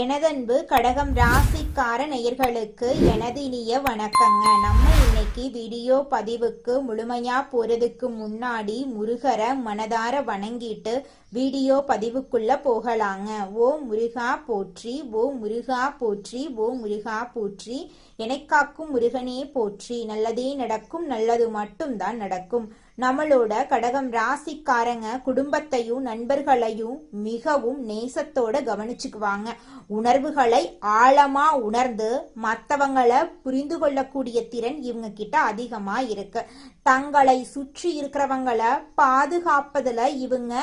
எனதன்பு கடகம் ராசிக்கார நேயர்களுக்கு எனது இனிய வணக்கங்க. நம்ம இன்னைக்கு வீடியோ பதிவுக்கு முழுமையா போறதுக்கு முன்னாடி முருகரை மனதார வணங்கிட்டு வீடியோ பதிவுக்குள்ள போகலாங்க. ஓ முருகா போற்றி, ஓ முருகா போற்றி, ஓ முருகா போற்றி, எனக்காக்கும் முருகனே போற்றி. நல்லதே நடக்கும், நல்லது மட்டும்தான் நடக்கும். நம்மளோட கடகம் ராசிக்காரங்க குடும்பத்தையும் நண்பர்களையும் மிகவும் நேசத்தோட கவனிச்சுக்குவாங்க. உணர்வுகளை ஆழமா உணர்ந்து மற்றவங்களை புரிந்து கொள்ளக்கூடிய திறன் இவங்க கிட்ட அதிகமா இருக்கு. தங்களை சுற்றி இருக்கிறவங்களை பாதுகாப்பதுல இவங்க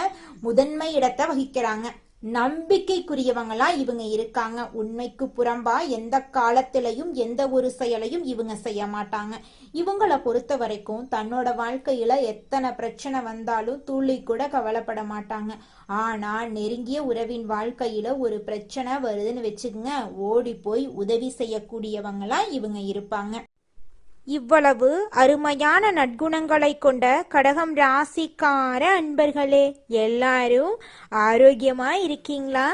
முதன்மை இடத்தை வகிக்கிறாங்க. நம்பிக்கைக்குரியவங்களா இவங்க இருக்காங்க. உண்மைக்கு புறம்பா எந்த காலத்திலையும் எந்த ஒரு செயலையும் இவங்க செய்ய மாட்டாங்க. இவங்களை பொறுத்த வரைக்கும் தன்னோட வாழ்க்கையில எத்தனை பிரச்சனை வந்தாலும் துளி கூட கவலைப்பட மாட்டாங்க. ஆனா நெருங்கிய உறவின் வாழ்க்கையில ஒரு பிரச்சனை வருதுன்னு வச்சுக்கோங்க, ஓடி போய் உதவி செய்யக்கூடியவங்களா இவங்க இருப்பாங்க. இவ்வளவு அருமையான நற்குணங்களை கொண்ட கடகம் ராசிக்கார அன்பர்களே, எல்லாரும் ஆரோக்கியமா இருக்கீங்களா?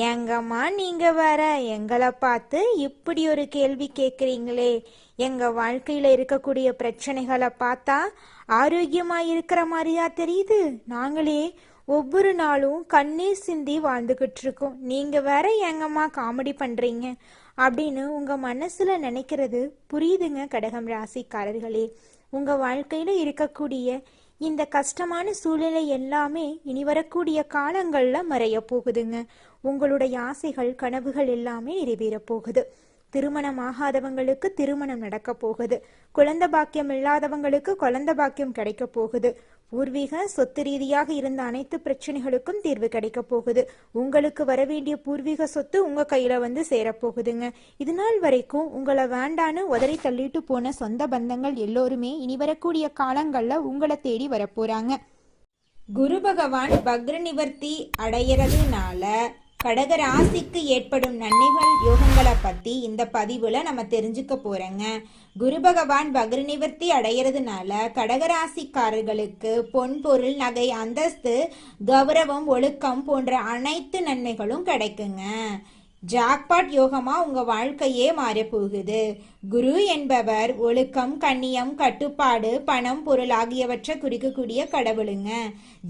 எங்கம்மா நீங்க வர எங்களை பார்த்து இப்படி ஒரு கேள்வி கேட்குறீங்களே? எங்க வாழ்க்கையில இருக்கக்கூடிய பிரச்சனைகளை பார்த்தா ஆரோக்கியமா இருக்கிற மாதிரியா தெரியுது? நாங்களே ஒவ்வொரு நாளும் கண்ணீர் சிந்தி வாழ்ந்துகிட்டு இருக்கோம். நீங்க வேற எங்கம்மா காமெடி பண்றீங்க அப்படின்னு உங்க மனசுல நினைக்கிறது புரியுதுங்க. கடகம் ராசிக்காரர்களே, உங்க வாழ்க்கையில இருக்கக்கூடிய இந்த கஷ்டமான சூழ்நிலை எல்லாமே இனி வரக்கூடிய காலங்கள்ல மறைய போகுதுங்க. உங்களுடைய ஆசைகள் கனவுகள் எல்லாமே நிறைவேற போகுது. திருமணம் ஆகாதவங்களுக்கு திருமணம் நடக்க போகுது. குழந்தை பாக்கியம் இல்லாதவங்களுக்கு குழந்தை பாக்கியம் கிடைக்க போகுது. பூர்வீக சொத்து ரீதியாக இருந்த அனைத்து பிரச்சனைகளுக்கும் தீர்வு கிடைக்க போகுது. உங்களுக்கு வரவேண்டிய பூர்வீக சொத்து உங்க கையில வந்து சேரப்போகுதுங்க. இது நாள் வரைக்கும் உங்களை வேண்டான்னு உதறி தள்ளிட்டு போன சொந்த பந்தங்கள் எல்லோருமே இனி வரக்கூடிய காலங்கள்ல உங்களை தேடி வரப்போறாங்க. குரு பகவான் வக்ர நிவர்த்தி அடையிறதுனால கடக ராசிக்கு ஏற்படும் நன்மைகள் யோகங்களை பத்தி இந்த பதிவுல நம்ம தெரிஞ்சுக்க போறோங்க. குரு பகவான் வக்ர நிவர்த்தி அடையிறதுனால கடகராசிக்காரர்களுக்கு பொன் பொருள் நகை அந்தஸ்து கௌரவம் ஒழுக்கம் போன்ற அனைத்து நன்மைகளும் கிடைக்குங்க. ஜாக்பாட் யோகமா உங்க வாழ்க்கையே மாறப்போகுது. குரு என்பவர் ஒழுக்கம், கண்ணியம், கட்டுப்பாடு, பணம், பொருள் ஆகியவற்றை குறிக்கக்கூடிய கடவுளுங்க.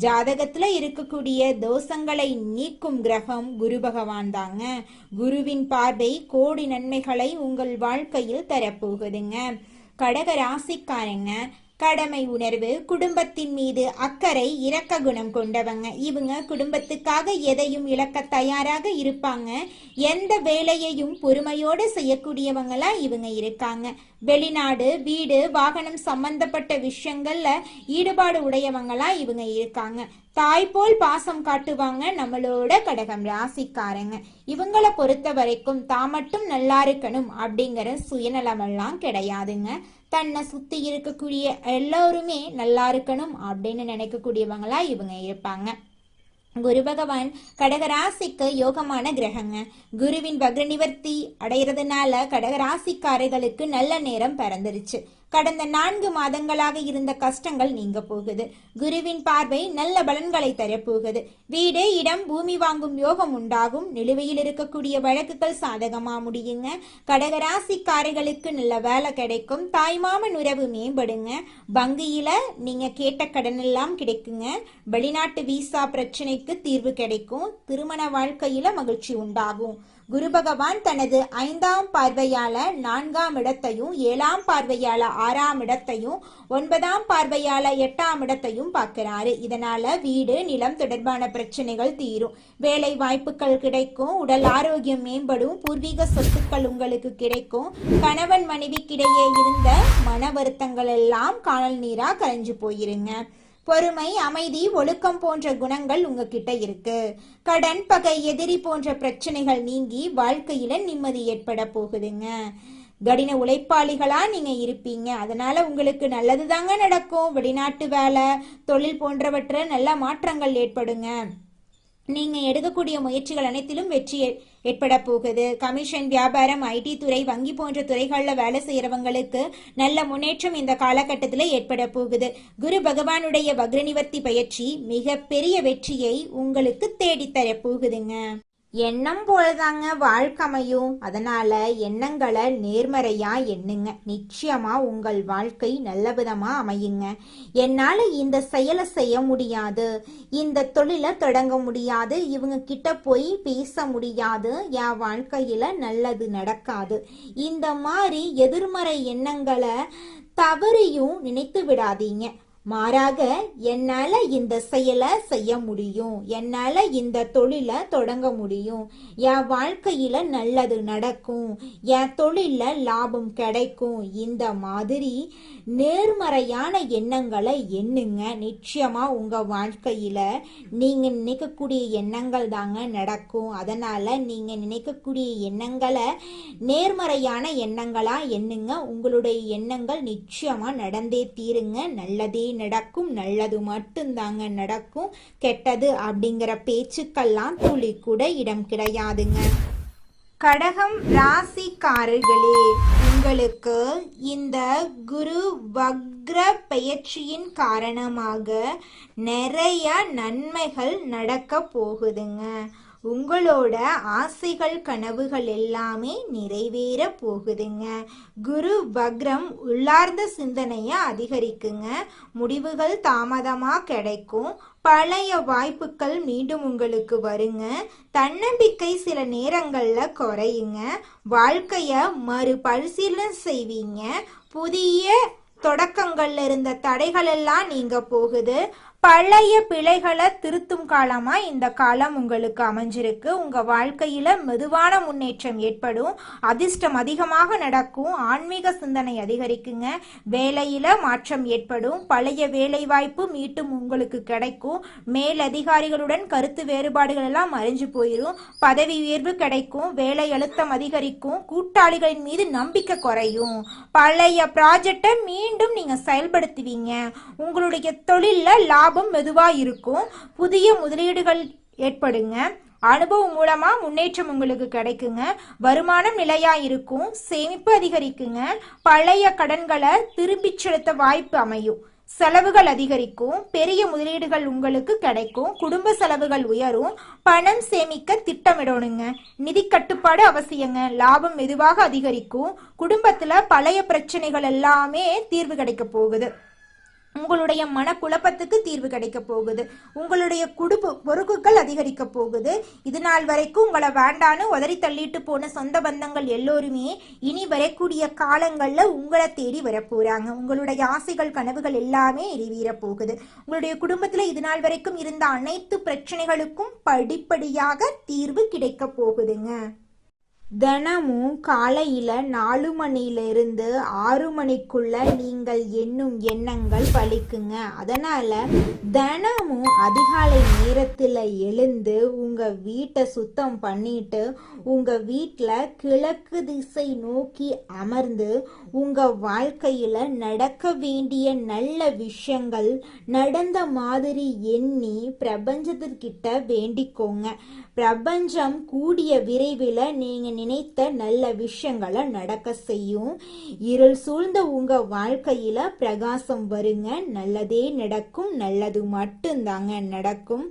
ஜாதகத்துல இருக்கக்கூடிய தோஷங்களை நீக்கும் கிரகம் குரு பகவான் தாங்க. குருவின் பார்வை கோடி நன்மைகளை உங்கள் வாழ்க்கையில் தரப்போகுதுங்க. கடக ராசிக்காரங்க கடமை உணர்வு, குடும்பத்தின் மீது அக்கறை, இரக்க குணம் கொண்டவங்க. இவங்க குடும்பத்துக்காக எதையும் இழக்க தயாராக இருப்பாங்க. எந்த வேலையையும் பொறுமையோடு செய்யக்கூடியவங்களா இவங்க இருக்காங்க. வெளிநாடு, வீடு, வாகனம் சம்பந்தப்பட்ட விஷயங்கள்ல ஈடுபாடு உடையவங்களா இவங்க இருக்காங்க. தாய் போல் பாசம் காட்டுவாங்க நம்மளோட கடகம் ராசிக்காரங்க. இவங்களை பொறுத்த வரைக்கும் தான் மட்டும் நல்லா இருக்கணும் அப்படிங்கிற சுயநலமெல்லாம் கிடையாதுங்க. தன்னை சுத்தி இருக்கக்கூடிய எல்லோருமே நல்லா இருக்கணும் அப்படின்னு நினைக்கக்கூடியவங்களா இவங்க இருப்பாங்க. குரு பகவான் கடகராசிக்கு யோகமான கிரகங்க. குருவின் வக்ர நிவர்த்தி அடைகிறதுனால கடகராசிக்காரர்களுக்கு நல்ல நேரம் பிறந்துருச்சு. கடந்த 4 மாதங்களாக இருந்த கஷ்டங்கள் நீங்க போகுது. குருவின் பார்வை நல்ல பலன்களை தரப்போகுது. வீடு, இடம், பூமி வாங்கும் யோகம் உண்டாகும். நிலுவையில் இருக்கக்கூடிய வழக்குகள் சாதகமா முடியுங்க. கடகராசிக்காரர்களுக்கு நல்ல வேலை கிடைக்கும். தாய்மாமன் உறவு மேம்படுங்க. வங்கியில நீங்க கேட்ட கடன் எல்லாம் கிடைக்குங்க. வெளிநாட்டு விசா பிரச்சனைக்கு தீர்வு கிடைக்கும். திருமண வாழ்க்கையில மகிழ்ச்சி உண்டாகும். குரு பகவான் தனது 5ஆம் பார்வையால 4ஆம் இடத்தையும், 7ஆம் பார்வையால 6ஆம் இடத்தையும், 9ஆம் பார்வையால 8ஆம் இடத்தையும் பார்க்கிறாரு. இதனால வீடு, நிலம் தொடர்பான பிரச்சனைகள் தீரும். வேலை வாய்ப்புகள் கிடைக்கும். உடல் ஆரோக்கியம் மேம்படும். பூர்வீக சொத்துக்கள் உங்களுக்கு கிடைக்கும். கணவன் மனைவிக்கிடையே இருந்த மன வருத்தங்கள் எல்லாம் காணல் நீரா கரைஞ்சு போயிருங்க. பொறுமை, அமைதி, ஒழுக்கம் போன்ற குணங்கள் உங்ககிட்ட இருக்கு. கடன், பகை, எதிரி போன்ற பிரச்சனைகள் நீங்கி வாழ்க்கையில நிம்மதி ஏற்பட போகுதுங்க. கடின உழைப்பாளிகளா நீங்க இருப்பீங்க. அதனால உங்களுக்கு நல்லதுதாங்க நடக்கும். வெளிநாட்டு வேலை, தொழில் போன்றவற்றில் நல்ல மாற்றங்கள் ஏற்படுங்க. நீங்க எடுக்கக்கூடிய முயற்சிகள் அனைத்திலும் வெற்றி ஏற்பட போகுது. கமிஷன், வியாபாரம், ஐடி துறை, வங்கி போன்ற துறைகளில் வேலை செய்யறவங்களுக்கு நல்ல முன்னேற்றம் இந்த காலகட்டத்தில் ஏற்பட போகுது. குரு பகவானுடைய வக்ர நிவர்த்தி பயிற்சி மிக பெரிய வெற்றியை உங்களுக்கு தேடித்தர போகுதுங்க. எண்ணம் போலதாங்க வாழ்க்கை அமையும். அதனால எண்ணங்களை நேர்மறையா எண்ணுங்க. நிச்சயமா உங்கள் வாழ்க்கை நல்ல விதமா அமையுங்க. என்னால இந்த செயலை செய்ய முடியாது, இந்த தொழிலை தொடங்க முடியாது, இவங்க கிட்ட போய் பேச முடியாது, என் வாழ்க்கையில நல்லது நடக்காது, இந்த மாதிரி எதிர்மறை எண்ணங்களை தவறியும் நினைத்து விடாதீங்க. மாறாக என்னால இந்த செயலை செய்ய முடியும், என்னால இந்த தொழிலை தொடங்க முடியும், என் வாழ்க்கையில நல்லது நடக்கும், என் தொழில லாபம் கிடைக்கும், இந்த மாதிரி நேர்மறையான எண்ணங்களை எண்ணுங்க. நிச்சயமா உங்க வாழ்க்கையில நீங்க நினைக்கக்கூடிய எண்ணங்கள் தாங்க நடக்கும். அதனால நீங்க நினைக்கக்கூடிய எண்ணங்களை நேர்மறையான எண்ணங்களா எண்ணுங்க. உங்களுடைய எண்ணங்கள் நிச்சயமா நடந்தே தீருங்க. நல்லதே நடக்கும், நல்லது மட்டும்தாங்க நடக்கும். கெட்டது அப்படிங்கிற பேச்சுக்கெல்லாம் துளி கூட இடம் கிடையாதுங்க. கடகம் ராசிக்காரர்களே, உங்களுக்கு இந்த குரு வக்ர பெயர்ச்சியின் காரணமாக நிறைய நன்மைகள் நடக்க போகுதுங்க. உங்களோட ஆசைகள் கனவுகள் எல்லாமே நிறைவேற போகுதுங்க. குரு வக்ரம் உள்ளார்ந்த சிந்தனையை அதிகரிக்குங்க. முடிவுகள் தாமதமா கிடைக்கும். பழைய வாய்ப்புகள் மீண்டும் உங்களுக்கு வருங்க. தன்னம்பிக்கை சில நேரங்கள்ல குறையுங்க. வாழ்க்கைய மறுபரிசீலனை செய்வீங்க. புதிய தொடக்கங்கள்ல இருந்த தடைகள் எல்லாம் நீங்க போகுது. பழைய பிழைகளை திருத்தும் காலமா இந்த காலம் உங்களுக்கு அமைஞ்சிருக்கு. உங்க வாழ்க்கையில மெதுவான முன்னேற்றம் ஏற்படும். அதிர்ஷ்டம் அதிகமாக நடக்கும். ஆன்மீக சிந்தனை அதிகரிக்குங்க. வேலையில மாற்றம் ஏற்படும். பழைய வேலை வாய்ப்பு மீண்டும் உங்களுக்கு கிடைக்கும். மேலதிகாரிகளுடன் கருத்து வேறுபாடுகள் எல்லாம் மறைஞ்சு போயிடும். பதவி உயர்வு கிடைக்கும். வேலை அழுத்தம் அதிகரிக்கும். கூட்டாளிகளின் மீது நம்பிக்கை குறையும். பழைய ப்ராஜெக்டை மீண்டும் நீங்க செயல்படுத்துவீங்க. உங்களுடைய தொழில்ல லாபம் மெதுவா இருக்கும். புதிய முதலீடுகள் ஏற்படுங்க. அனுபவம் மூலமா முன்னேற்றம் உங்களுக்கு கிடைக்குங்க. வருமானம் நிலையா இருக்கும். சேமிப்பு அதிகரிக்குங்க. பழைய கடன்களை திருப்பி செலுத்த வாய்ப்பு அமையும். செலவுகள் அதிகரிக்கும். பெரிய முதலீடுகள் உங்களுக்கு கிடைக்கும். குடும்ப செலவுகள் உயரும். பணம் சேமிக்க திட்டமிடணுங்க. நிதி கட்டுப்பாடு அவசியங்க. லாபம் மெதுவாக அதிகரிக்கும். குடும்பத்துல பழைய பிரச்சனைகள் எல்லாமே தீர்வு கிடைக்க போகுது. உங்களுடைய மனக்குழப்பத்துக்கு தீர்வு கிடைக்க போகுது. உங்களுடைய குடும்ப பொறுப்புகள் அதிகரிக்க போகுது. இது நாள் வரைக்கும் உங்களை வேண்டான்னு உதறி தள்ளிட்டு போன சொந்த பந்தங்கள் எல்லோருமே இனி வரக்கூடிய காலங்கள்ல உங்களை தேடி வரப்போறாங்க. உங்களுடைய ஆசைகள் கனவுகள் எல்லாமே நிறைவேற போகுது. உங்களுடைய குடும்பத்துல இது நாள் வரைக்கும் இருந்த அனைத்து பிரச்சனைகளுக்கும் படிப்படியாக தீர்வு கிடைக்க போகுதுங்க. தினமும் காலையில 4 மணியிலிருந்து 6 மணிக்குள்ள நீங்கள் எண்ணும் எண்ணங்கள் பலிக்குங்க. அதனால தினமும் அதிகாலை நேரத்துல எழுந்து உங்க வீட்டை சுத்தம் பண்ணிட்டு உங்க வீட்டுல கிழக்கு திசை நோக்கி அமர்ந்து உங்க வாழ்க்கையில நடக்க வேண்டிய நல்ல விஷயங்கள் நடந்த மாதிரி எண்ணி பிரபஞ்சத்திற்கிட்ட வேண்டிக்கோங்க. பிரபஞ்சம் கூடிய விரைவில் நீங்க நினைத்த நல்ல விஷயங்களை நடக்க செய்யும். இருள் சூழ்ந்த உங்க வாழ்க்கையில பிரகாசம் வருங்க. நல்லதே நடக்கும். நல்லது மட்டும்தாங்க நடக்கும்.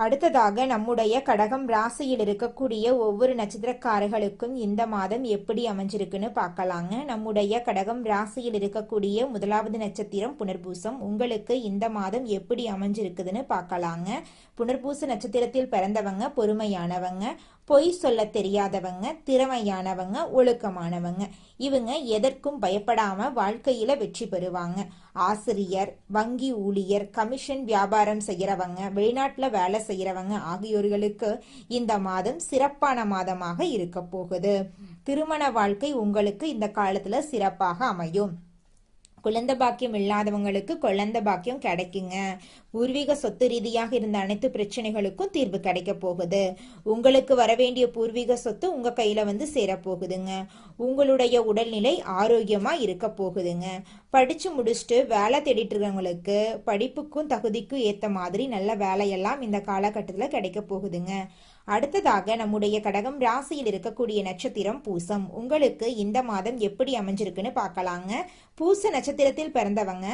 அடுத்ததாக நம்முடைய கடகம் ராசியில் இருக்கக்கூடிய ஒவ்வொரு நட்சத்திரக்காரர்களுக்கும் இந்த மாதம் எப்படி அமைஞ்சிருக்குன்னு பார்க்கலாங்க. நம்முடைய கடகம் ராசியில் இருக்கக்கூடிய முதலாவது நட்சத்திரம் புனர்பூசம். உங்களுக்கு இந்த மாதம் எப்படி அமைஞ்சிருக்குதுன்னு பார்க்கலாங்க. புனர்பூச நட்சத்திரத்தில் பிறந்தவங்க பொறுமையானவங்க, பொய் சொல்ல தெரியாதவங்க, திறமையானவங்க, ஒழுக்கமானவங்க. இவங்க எதற்கும் பயப்படாம வாழ்க்கையில வெற்றி பெறுவாங்க. ஆசிரியர், வங்கி ஊழியர், கமிஷன் வியாபாரம் செய்யறவங்க, வெளிநாட்டுல வேலை செய்யறவங்க ஆகியோர்களுக்கு இந்த மாதம் சிறப்பான மாதமாக இருக்க போகுது. திருமண வாழ்க்கை உங்களுக்கு இந்த காலத்துல சிறப்பாக அமையும். குழந்தை பாக்கியம் இல்லாதவங்களுக்கு குழந்தை பாக்கியம் கிடைக்குங்க. பூர்வீக சொத்து ரீதியாக இருந்த அனைத்து பிரச்சனைகளுக்கும் தீர்வு கிடைக்க போகுது. உங்களுக்கு வரவேண்டிய பூர்வீக சொத்து உங்க கையில வந்து சேரப்போகுதுங்க. உங்களுடைய உடல்நிலை ஆரோக்கியமா இருக்க போகுதுங்க. படிச்சு முடிச்சுட்டு வேலை தேடிட்டு இருக்கவங்களுக்கு படிப்புக்கும் தகுதிக்கும் ஏத்த மாதிரி நல்ல வேலையெல்லாம் இந்த காலகட்டத்துல கிடைக்க போகுதுங்க. அடுத்ததாக நம்முடைய கடகம் ராசியில் இருக்கக்கூடிய நட்சத்திரம் பூசம். உங்களுக்கு இந்த மாதம் எப்படி அமைஞ்சிருக்குன்னு பார்க்கலாங்க. பூச நட்சத்திரத்தில் பிறந்தவங்க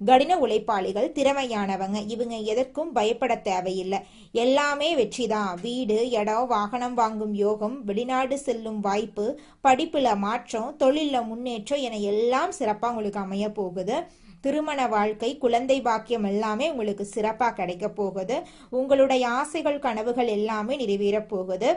கடின உழைப்பாளிகள், திறமையானவங்க. இவங்க எதற்கும் பயப்பட தேவையில்லை. எல்லாமே வெற்றிதான். வீடு, இடம், வாகனம் வாங்கும் யோகம், வெளிநாடு செல்லும் வாய்ப்பு, படிப்புல மாற்றம், தொழில முன்னேற்றம் என எல்லாம் சிறப்பா உங்களுக்கு அமைய போகுது. திருமண வாழ்க்கை, குழந்தை பாக்கியம் எல்லாமே உங்களுக்கு சிறப்பா கிடைக்க போகுது. உங்களுடைய ஆசைகள், கனவுகள் எல்லாமே நிறைவேற போகுது.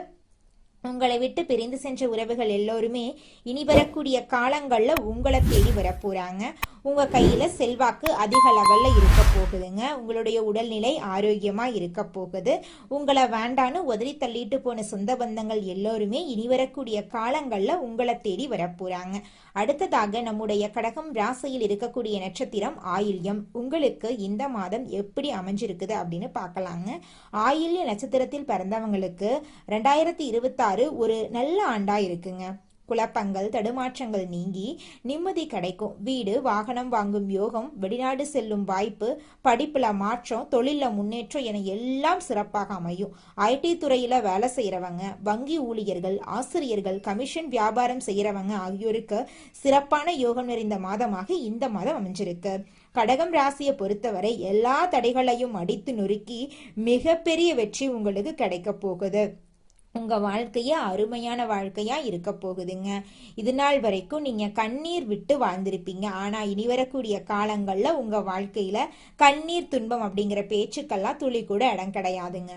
உங்களை விட்டு பிரிந்து சென்ற உறவுகள் எல்லோருமே இனி வரக்கூடிய காலங்கள்ல உங்களை தேடி வரப்போறாங்க. உங்க கையில செல்வாக்கு அதிக லெவல்ல இருக்க போகுதுங்க. உங்களுடைய உடல்நிலை ஆரோக்கியமா இருக்க போகுது. உங்களை வேண்டான்னு உதறி தள்ளிட்டு போன சொந்த பந்தங்கள் எல்லோருமே இனி வரக்கூடிய காலங்கள்ல உங்களை தேடி வரப்போறாங்க. அடுத்ததாக நம்முடைய கடகம் ராசியில் இருக்கக்கூடிய நட்சத்திரம் ஆயில்யம். உங்களுக்கு இந்த மாதம் எப்படி அமைஞ்சிருக்குது அப்படின்னு பார்க்கலாங்க. ஆயில்ய நட்சத்திரத்தில் பிறந்தவங்களுக்கு 2026 ஒரு நல்ல ஆண்டா இருக்குங்க. குழப்பங்கள், தடுமாற்றங்கள் நீங்கி நிம்மதி கிடைக்கும். வீடு, வாகனம் வாங்கும் யோகம், வெளிநாடு செல்லும் வாய்ப்பு, படிப்புல மாற்றம், தொழில முன்னேற்றம் என எல்லாம் சிறப்பாக அமையும். ஐடி துறையில வேலை செய்யறவங்க, வங்கி ஊழியர்கள், ஆசிரியர்கள், கமிஷன் வியாபாரம் செய்யறவங்க ஆகியோருக்கு சிறப்பான யோகம் நிறைந்த மாதமாக இந்த மாதம் அமைஞ்சிருக்கு. கடகம் ராசியை பொறுத்தவரை எல்லா தடைகளையும் அடித்து நொறுக்கி மிகப்பெரிய வெற்றி உங்களுக்கு கிடைக்க போகுது. உங்க வாழ்க்கைய அருமையான வாழ்க்கையா இருக்க போகுதுங்க. இது நாள் வரைக்கும் நீங்க கண்ணீர் விட்டு வாழ்ந்திருப்பீங்க. ஆனா இனி வரக்கூடிய காலங்கள்ல உங்க வாழ்க்கையில கண்ணீர், துன்பம் அப்படிங்கிற பேச்சுக்கெல்லாம் துளி கூட இடம் கிடையாதுங்க.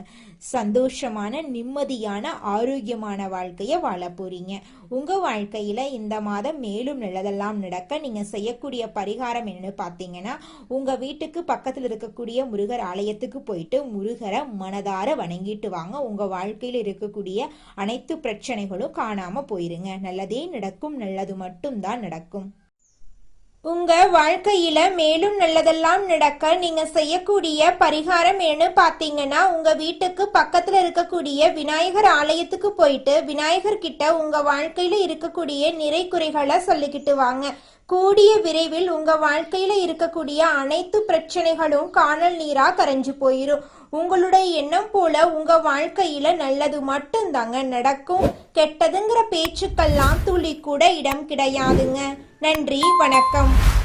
சந்தோஷமான, நிம்மதியான, ஆரோக்கியமான வாழ்க்கைய வாழ போறீங்க. உங்க வாழ்க்கையில இந்த மாதம் மேலும் நல்லதெல்லாம் நடக்க நீங்க செய்யக்கூடிய பரிகாரம் என்னன்னு பாத்தீங்கன்னா, உங்க வீட்டுக்கு பக்கத்துல இருக்கக்கூடிய முருகர் ஆலயத்துக்கு போயிட்டு முருகரை மனதார வணங்கிட்டு வாங்க. உங்க வாழ்க்கையில இருக்கக்கூடிய அனைத்து பிரச்சனைகளும் காணாம போயிருங்க. நல்லதே நடக்கும். நல்லது மட்டும்தான் நடக்கும். உங்க வாழ்க்கையில மேலும் நல்லதெல்லாம் நடக்க நீங்க செய்யக்கூடிய பரிகாரம் என்ன பாத்தீங்கன்னா, உங்க வீட்டுக்கு பக்கத்துல இருக்கக்கூடிய விநாயகர் ஆலயத்துக்கு போயிட்டு விநாயகர் கிட்ட உங்க வாழ்க்கையில இருக்கக்கூடிய நிறை குறைகளை சொல்லிக்கிட்டு வாங்க. கூடிய விரைவில் உங்க வாழ்க்கையில இருக்கக்கூடிய அனைத்து பிரச்சனைகளும் காணல் நீரா கரைஞ்சு போயிரும். உங்களுடைய எண்ணம் போல உங்க வாழ்க்கையில நல்லது மட்டும்தாங்க நடக்கும். கெட்டதுங்கிற பேச்சுக்கெல்லாம் துளி கூட இடம் கிடையாதுங்க. நன்றி, வணக்கம்.